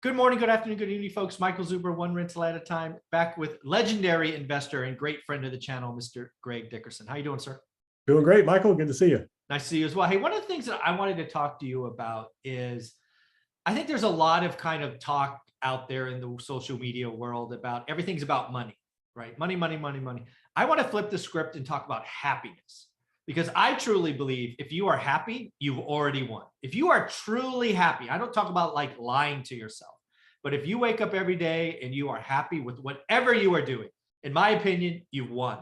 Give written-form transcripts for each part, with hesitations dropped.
Good morning, good afternoon, good evening, folks. Michael Zuber, one rental at a time, back with legendary investor and great friend of the channel, Mr. Greg Dickerson. How you doing, sir? Doing great, Michael. Good to see you. Nice to see you as well. Hey, one of the things that I wanted to talk to you about is I think there's a lot of kind of talk out there in the social media world about everything's about money, right? Money, money, money, money. I want to flip the script and talk about happiness, because I truly believe if you are happy, you've already won. If you are truly happy, I don't talk about like lying to yourself, but if you wake up every day and you are happy with whatever you are doing, in my opinion, you've won.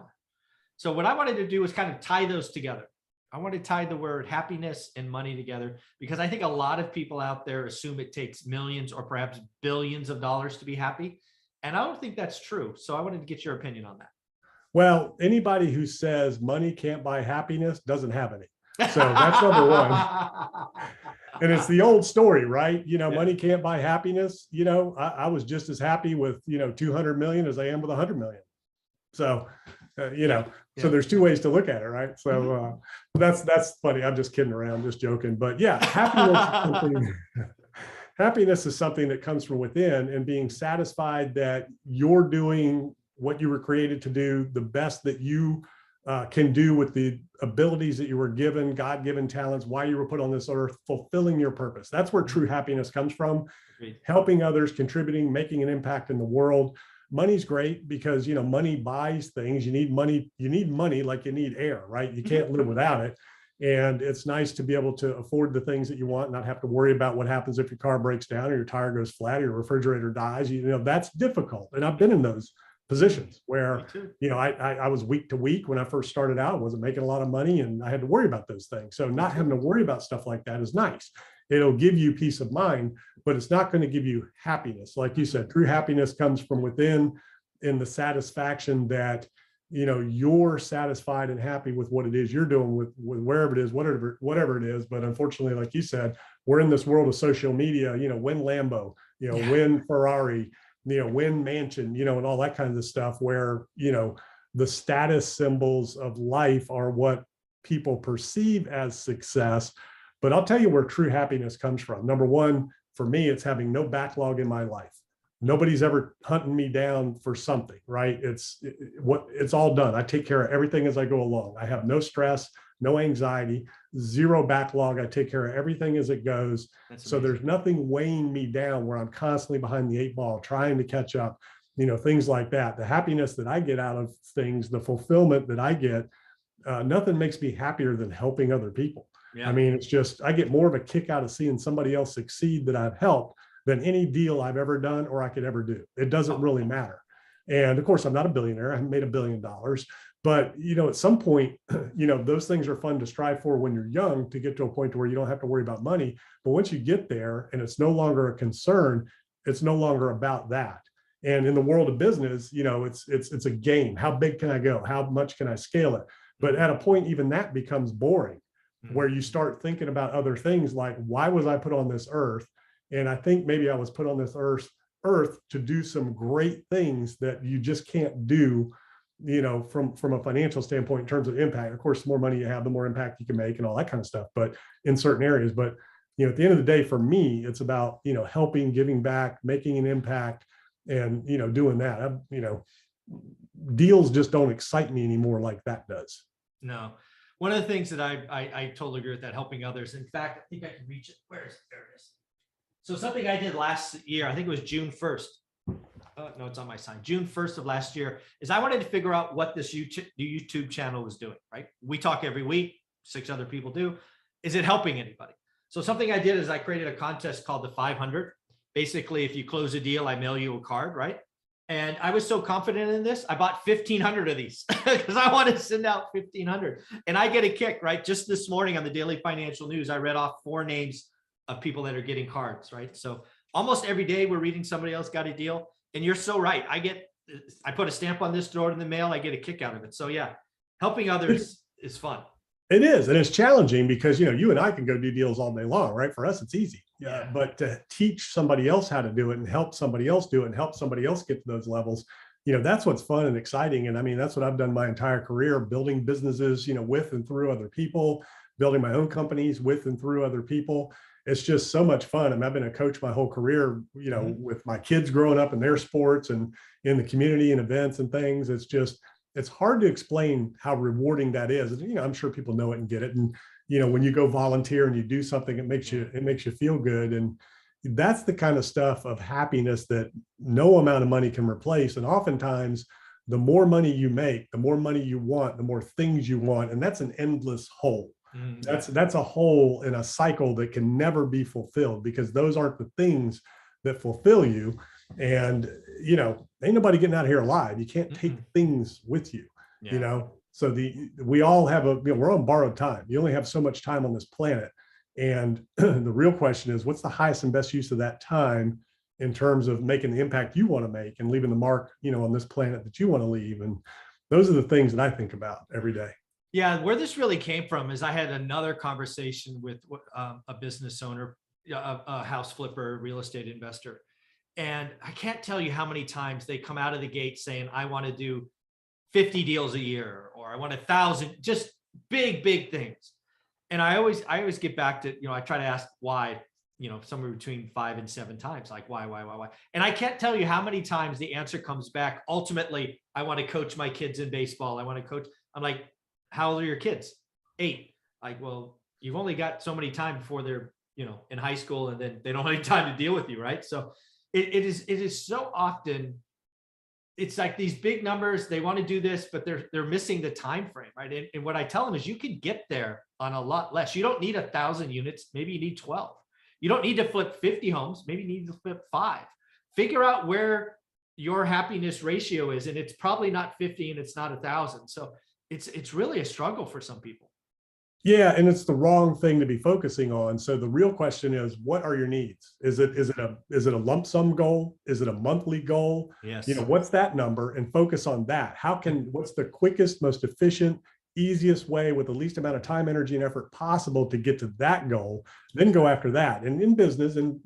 So what I wanted to do is kind of tie those together. I want to tie the word happiness and money together, because I think a lot of people out there assume it takes millions or perhaps billions of dollars to be happy. And I don't think that's true. So I wanted to get your opinion on that. Well, anybody who says money can't buy happiness doesn't have any. So that's number one. And it's the old story, right? Money can't buy happiness. I was just as happy with, 200 million as I am with 100 million. So, so there's two ways to look at it, right? So that's funny. I'm just kidding around, just joking. But yeah, happiness is something that comes from within, and being satisfied that you're doing what you were created to do, the best that you can do with the abilities that you were given, God-given talents, why you were put on this earth, fulfilling your purpose. That's where true happiness comes from. Helping others, contributing, making an impact in the world. Money's great because, money buys things. You need money like you need air, right? You can't live without it. And it's nice to be able to afford the things that you want, not have to worry about what happens if your car breaks down or your tire goes flat or your refrigerator dies. That's difficult. And I've been in those positions where, I was week to week when I first started out. I wasn't making a lot of money and I had to worry about those things. So not having to worry about stuff like that is nice. It'll give you peace of mind, but it's not going to give you happiness. Like you said, true happiness comes from within, in the satisfaction that, you're satisfied and happy with what it is you're doing with wherever it is, whatever it is. But unfortunately, like you said, we're in this world of social media, win Lambo, win Ferrari, win mansion, and all that kind of stuff where, the status symbols of life are what people perceive as success. But I'll tell you where true happiness comes from. Number one, for me, it's having no backlog in my life. Nobody's ever hunting me down for something, right? It's all done. I take care of everything as I go along. I have no stress, no anxiety, zero backlog. I take care of everything as it goes. So there's nothing weighing me down where I'm constantly behind the 8 ball, trying to catch up, things like that. The happiness that I get out of things, the fulfillment that I get, nothing makes me happier than helping other people. Yeah. I mean, it's just, I get more of a kick out of seeing somebody else succeed that I've helped than any deal I've ever done or I could ever do. It doesn't really matter. And of course, I'm not a billionaire. I haven't made $1 billion. But, at some point, those things are fun to strive for when you're young, to get to a point where you don't have to worry about money. But once you get there and it's no longer a concern, it's no longer about that. And in the world of business, it's a game. How big can I go? How much can I scale it? But at a point, even that becomes boring, where you start thinking about other things like, why was I put on this earth? And I think maybe I was put on this earth to do some great things that you just can't do, from a financial standpoint in terms of impact. Of course, the more money you have, the more impact you can make and all that kind of stuff, but in certain areas. But, at the end of the day, for me, it's about, helping, giving back, making an impact, and, doing that. Deals just don't excite me anymore like that does. No. One of the things that I totally agree with that, helping others. In fact, I think I can reach it. Where is it? There it is. So something I did last year, I think it was June 1st. No, it's on my sign. June 1st of last year, is I wanted to figure out what this YouTube channel was doing, right? We talk every week, 6 other people do. Is it helping anybody? So something I did is I created a contest called the 500. Basically, if you close a deal, I mail you a card, right? And I was so confident in this, I bought 1,500 of these because I want to send out 1,500. And I get a kick, right? Just this morning on the Daily Financial News, I read off 4 names of people that are getting cards, right? So almost every day we're reading somebody else got a deal. And you're so right. I put a stamp on this, throw it in the mail. I get a kick out of it. So yeah, helping others is fun. It is. And it's challenging because, you and I can go do deals all day long, right? For us, it's easy. Yeah. But to teach somebody else how to do it and help somebody else do it and help somebody else get to those levels, that's what's fun and exciting. And I mean, that's what I've done my entire career, building businesses, with and through other people, building my own companies with and through other people. it's just so much fun. I mean, I've been a coach my whole career, with my kids growing up in their sports and in the community and events and things. It's hard to explain how rewarding that is. And, I'm sure people know it and get it. And, when you go volunteer and you do something, it makes you feel good. And that's the kind of stuff of happiness that no amount of money can replace. And oftentimes, the more money you make, the more money you want, the more things you want. And that's an endless hole. That's a hole in a cycle that can never be fulfilled, because those aren't the things that fulfill you. And, ain't nobody getting out of here alive. You can't take things with you, So we all have we're on borrowed time. You only have so much time on this planet. And the real question is, what's the highest and best use of that time in terms of making the impact you want to make and leaving the mark, on this planet that you want to leave? And those are the things that I think about every day. Yeah, where this really came from is I had another conversation with a business owner, a house flipper, real estate investor. And I can't tell you how many times they come out of the gate saying, I want to do 50 deals a year, or I want 1,000, just big, big things. And I always get back to, I try to ask why, somewhere between 5 and 7 times, like why? And I can't tell you how many times the answer comes back. Ultimately, I want to coach my kids in baseball. I want to coach. I'm like, how old are your kids? 8. Like, well, you've only got so many time before they're, in high school, and then they don't have any time to deal with you. Right. So it is so often, it's like these big numbers, they want to do this, but they're missing the time frame. Right. And what I tell them is, you could get there on a lot less. You don't need 1,000 units. Maybe you need 12. You don't need to flip 50 homes. Maybe you need to flip 5. Figure out where your happiness ratio is. And it's probably not 50 and it's not 1,000. So it's really a struggle for some people. Yeah, and it's the wrong thing to be focusing on. So the real question is, what are your needs? Is it a lump sum goal? Is it a monthly goal? Yes. What's that number? And focus on that. What's the quickest, most efficient, easiest way with the least amount of time, energy, and effort possible to get to that goal? Then go after that. And in business, and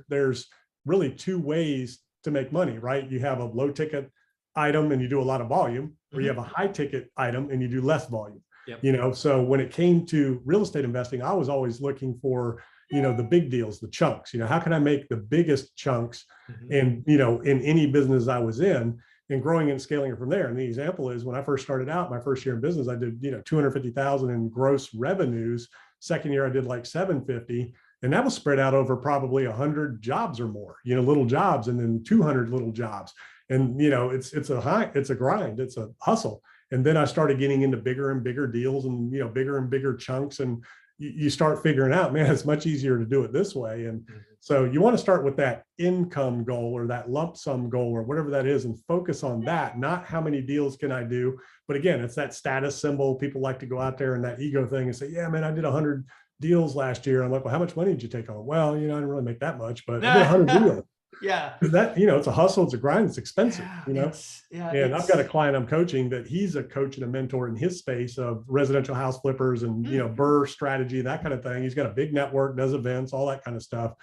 there's really 2 ways to make money, right? You have a low ticket item and you do a lot of volume, or you have a high ticket item and you do less volume. Yep. So when it came to real estate investing, I was always looking for, the big deals, the chunks. How can I make the biggest chunks? And, in any business I was in, and growing and scaling it from there. And the example is, when I first started out, my first year in business, I did, 250,000 in gross revenues. Second year, I did like 750. And that was spread out over probably 100 jobs or more, little jobs, and then 200 little jobs. And, it's a grind, it's a hustle. And then I started getting into bigger and bigger deals, and, bigger and bigger chunks. And you start figuring out, man, it's much easier to do it this way. And so you want to start with that income goal, or that lump sum goal, or whatever that is, and focus on that, not how many deals can I do. But again, it's that status symbol. People like to go out there and that ego thing and say, yeah, man, I did 100 deals last year. I'm like, well, how much money did you take on? Well, I didn't really make that much, but I did 100 deals. Yeah. That, it's a hustle, it's a grind, it's expensive, And I've got a client I'm coaching that he's a coach and a mentor in his space of residential house flippers and, BRRRR strategy, that kind of thing. He's got a big network, does events, all that kind of stuff.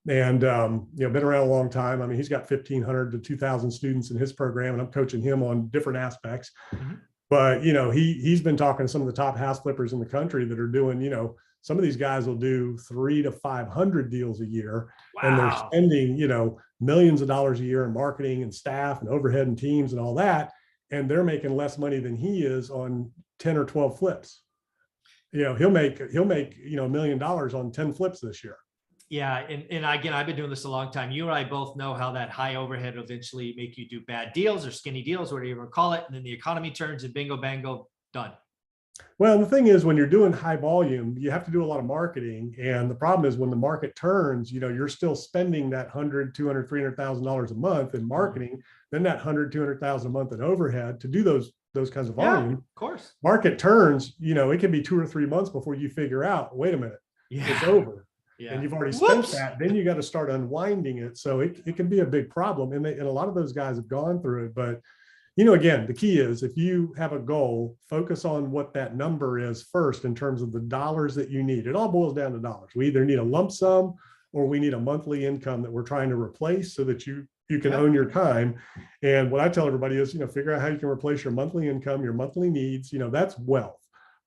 And, been around a long time. I mean, he's got 1,500 to 2,000 students in his program, and I'm coaching him on different aspects. But, he's been talking to some of the top house flippers in the country that are doing, some of these guys will do 300 to 500 deals a year. Wow. And they're spending, millions of dollars a year in marketing and staff and overhead and teams and all that. And they're making less money than he is on 10 or 12 flips. He'll make, $1 million on 10 flips this year. Yeah. And again, I've been doing this a long time. You and I both know how that high overhead will eventually make you do bad deals or skinny deals, whatever you want to call it. And then the economy turns and bingo, bango, done. Well, the thing is, when you're doing high volume, you have to do a lot of marketing. And the problem is, when the market turns, you're still spending that $100,000, $200,000, $300,000 a month in marketing, then that $100,000, $200,000 a month in overhead to do those kinds of volume. Yeah, of course. Market turns, it can be 2 or 3 months before you figure out, wait a minute, it's over. Yeah. And you've already spent that. Then you got to start unwinding it. So it can be a big problem. And a lot of those guys have gone through it. But again, the key is, if you have a goal, focus on what that number is first in terms of the dollars that you need. It all boils down to dollars. We either need a lump sum, or we need a monthly income that we're trying to replace so that you can own your time. And what I tell everybody is, figure out how you can replace your monthly income, your monthly needs. That's wealth.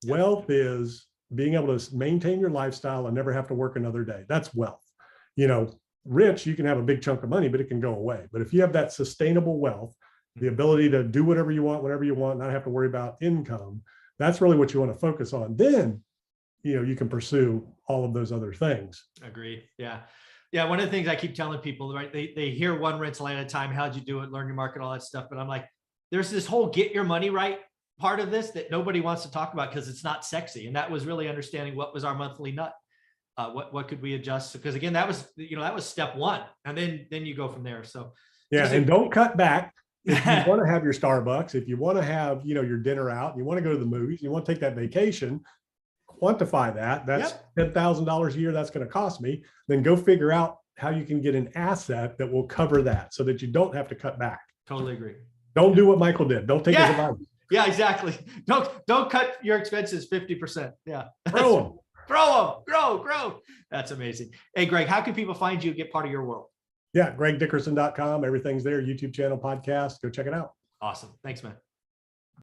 Wealth is being able to maintain your lifestyle and never have to work another day. That's wealth. Rich, you can have a big chunk of money, but it can go away. But if you have that sustainable wealth, the ability to do whatever you want, whenever you want, not have to worry about income, that's really what you want to focus on. Then, you can pursue all of those other things. Agreed. Yeah. Yeah. One of the things I keep telling people, right? They hear one rental at a time. How'd you do it? Learn your market, all that stuff. But I'm like, there's this whole get your money right part of this that nobody wants to talk about because it's not sexy. And that was really understanding what was our monthly nut. What could we adjust? Because again, that was step one. And then you go from there. So yeah. And don't cut back. If you want to have your Starbucks, if you want to have, your dinner out, you want to go to the movies, you want to take that vacation, quantify that. That's $10,000 a year. That's going to cost me. Then go figure out how you can get an asset that will cover that so that you don't have to cut back. Totally agree. Don't do what Michael did. Don't take his advice. Yeah, exactly. Don't cut your expenses 50%. Yeah. Grow them. Grow. That's amazing. Hey, Greg, how can people find you and get part of your world? Yeah, gregdickerson.com. Everything's there. YouTube channel, podcast. Go check it out. Awesome. Thanks, man.